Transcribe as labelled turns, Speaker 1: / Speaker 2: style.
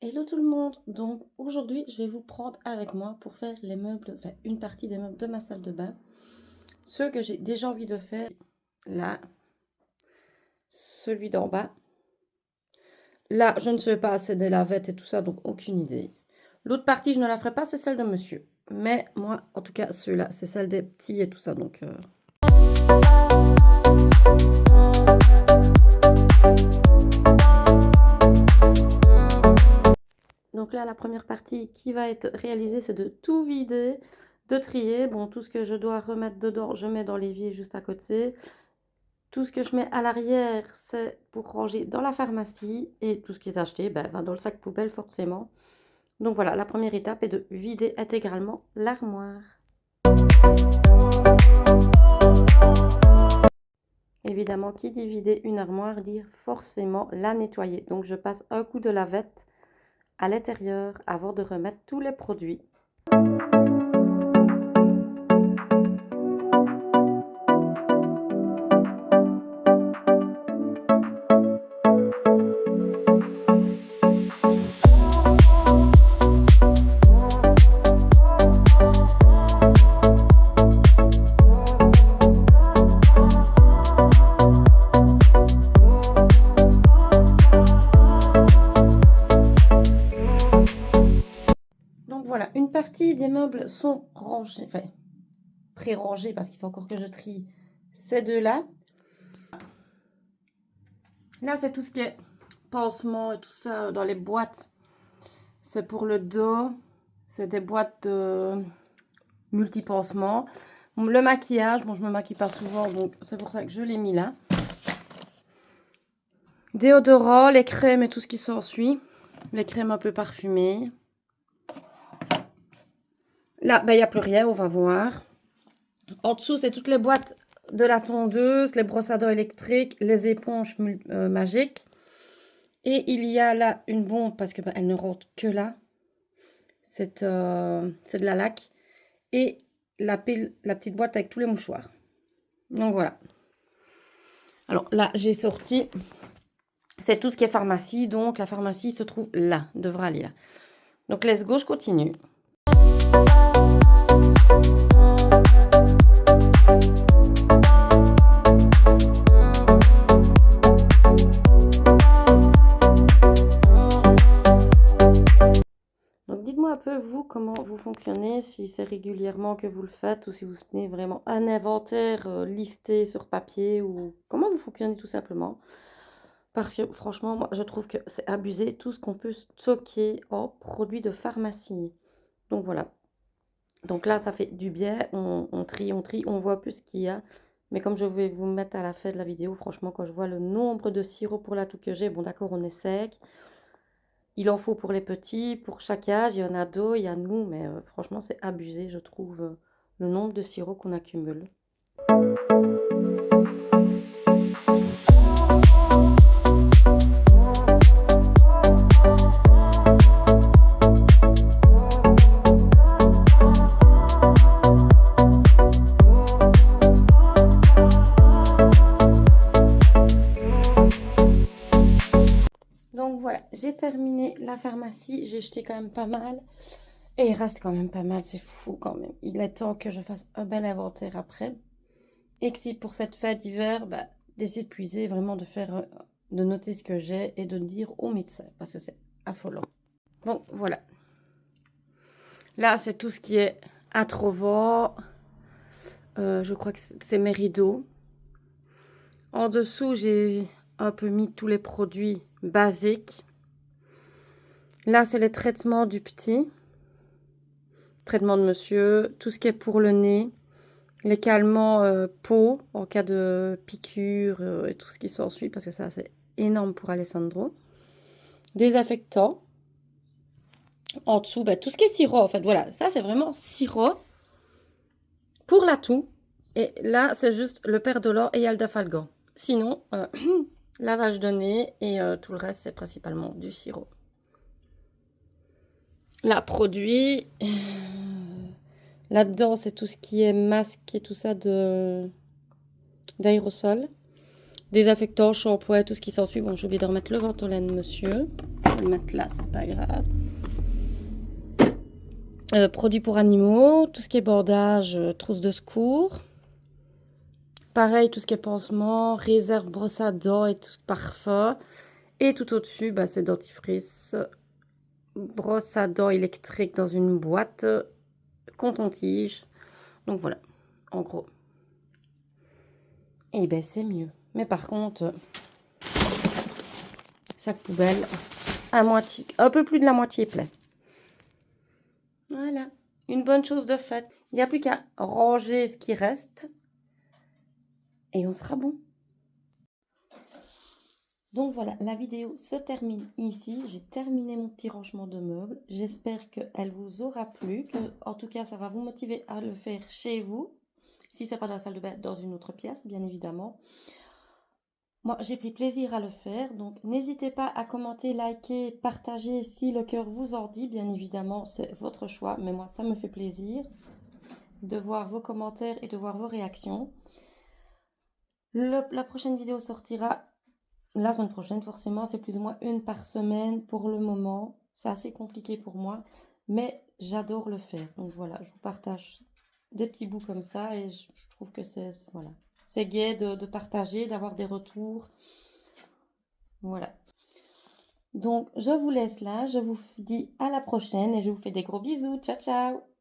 Speaker 1: Hello tout le monde! Donc aujourd'hui, je vais vous prendre avec moi pour faire les meubles, enfin une partie des meubles de ma salle de bain. Ceux que j'ai déjà envie de faire, là, celui d'en bas. Là, je ne sais pas, c'est des lavettes et tout ça, donc aucune idée. L'autre partie, je ne la ferai pas, c'est celle de monsieur. Mais moi, en tout cas, ceux-là, c'est celle des petits et tout ça, donc... Donc là, la première partie qui va être réalisée, c'est de tout vider, de trier. Bon, tout ce que je dois remettre dedans, je mets dans l'évier juste à côté. Tout ce que je mets à l'arrière, c'est pour ranger dans la pharmacie. Et tout ce qui est acheté, ben, va dans le sac poubelle forcément. Donc voilà, la première étape est de vider intégralement l'armoire. Évidemment, qui dit vider une armoire, dit forcément la nettoyer. Donc je passe un coup de lavette à l'intérieur avant de remettre tous les produits. Voilà, une partie des meubles sont rangés, enfin pré-rangés parce qu'il faut encore que je trie ces deux-là. Là, c'est tout ce qui est pansement et tout ça dans les boîtes. C'est pour le dos. C'est des boîtes de multi-pansements. Le maquillage, bon, je me maquille pas souvent, donc c'est pour ça que je l'ai mis là. Déodorant, les crèmes et tout ce qui s'ensuit. Les crèmes un peu parfumées. Là, ben, il n'y a plus rien, on va voir. En dessous, c'est toutes les boîtes de la tondeuse, les brosses à dents électriques, les éponges magiques. Et il y a là une bombe, parce que ben, elle ne rentre que là. C'est de la laque. Et la petite boîte avec tous les mouchoirs. Donc voilà. Alors là, j'ai sorti. C'est tout ce qui est pharmacie. Donc la pharmacie se trouve là, devra aller là. Donc let's go, je continue. Donc dites-moi un peu, vous, comment vous fonctionnez, si c'est régulièrement que vous le faites ou si vous tenez vraiment un inventaire listé sur papier ou comment vous fonctionnez tout simplement. Parce que franchement, moi, je trouve que c'est abusé tout ce qu'on peut stocker en produits de pharmacie. Donc voilà. Donc là, ça fait du bien. On trie, on voit plus ce qu'il y a. Mais comme je vais vous mettre à la fin de la vidéo, franchement, quand je vois le nombre de sirops pour la toux que j'ai, bon d'accord, on est sec. Il en faut pour les petits, pour chaque âge. Il y en a deux, il y a nous. Mais franchement, c'est abusé, je trouve, le nombre de sirops qu'on accumule. Donc voilà, j'ai terminé la pharmacie, j'ai jeté quand même pas mal. Et il reste quand même pas mal, c'est fou quand même. Il est temps que je fasse un bel inventaire après. Et que si pour cette fête d'hiver, bah, d'essayer de puiser, vraiment de faire, de noter ce que j'ai et de dire au médecin, parce que c'est affolant. Bon, voilà. Là, c'est tout ce qui est Atrovo. Je crois que c'est mes rideaux. En dessous, j'ai un peu mis tous les produits basiques. Là, c'est les traitements du petit. Traitement de monsieur. Tout ce qui est pour le nez. Les calmants peau en cas de piqûre et tout ce qui s'ensuit. Parce que ça, c'est énorme pour Alessandro. Désinfectant. En dessous, bah, tout ce qui est sirop. En fait, voilà. Ça, c'est vraiment sirop pour la toux. Et là, c'est juste le Perdolor et Aldafalgan. Sinon, lavage de nez et tout le reste, c'est principalement du sirop. Là, produit. Là-dedans, c'est tout ce qui est masque et tout ça d'aérosol. Désinfectant, shampoing, tout ce qui s'ensuit. Bon, j'ai oublié de remettre le Ventolin, monsieur. vais le mettre là, c'est pas grave. Produits pour animaux, tout ce qui est bordage, trousse de secours. Pareil, tout ce qui est pansement, réserve, brosse à dents et tout parfum. Et tout au-dessus, bah, c'est dentifrice, brosse à dents électrique dans une boîte, coton-tige. Donc voilà, en gros. Et ben c'est mieux. Mais par contre, sac poubelle, à moitié, un peu plus de la moitié plein. Voilà, une bonne chose de faite. Il n'y a plus qu'à ranger ce qui reste. Et on sera bon. Donc voilà, la vidéo se termine ici. J'ai terminé mon petit rangement de meubles. J'espère qu'elle vous aura plu, que en tout cas ça va vous motiver à le faire chez vous. Si c'est pas dans la salle de bain, dans une autre pièce, bien évidemment. Moi, j'ai pris plaisir à le faire, donc n'hésitez pas à commenter, liker, partager si le cœur vous en dit. Bien évidemment, c'est votre choix, mais moi, ça me fait plaisir de voir vos commentaires et de voir vos réactions. La prochaine vidéo sortira la semaine prochaine, forcément, c'est plus ou moins une par semaine pour le moment. C'est assez compliqué pour moi, mais j'adore le faire. Donc voilà, je vous partage des petits bouts comme ça et je trouve que voilà, c'est gai de partager, d'avoir des retours. Voilà. Donc, je vous laisse là, je vous dis à la prochaine et je vous fais des gros bisous. Ciao, ciao!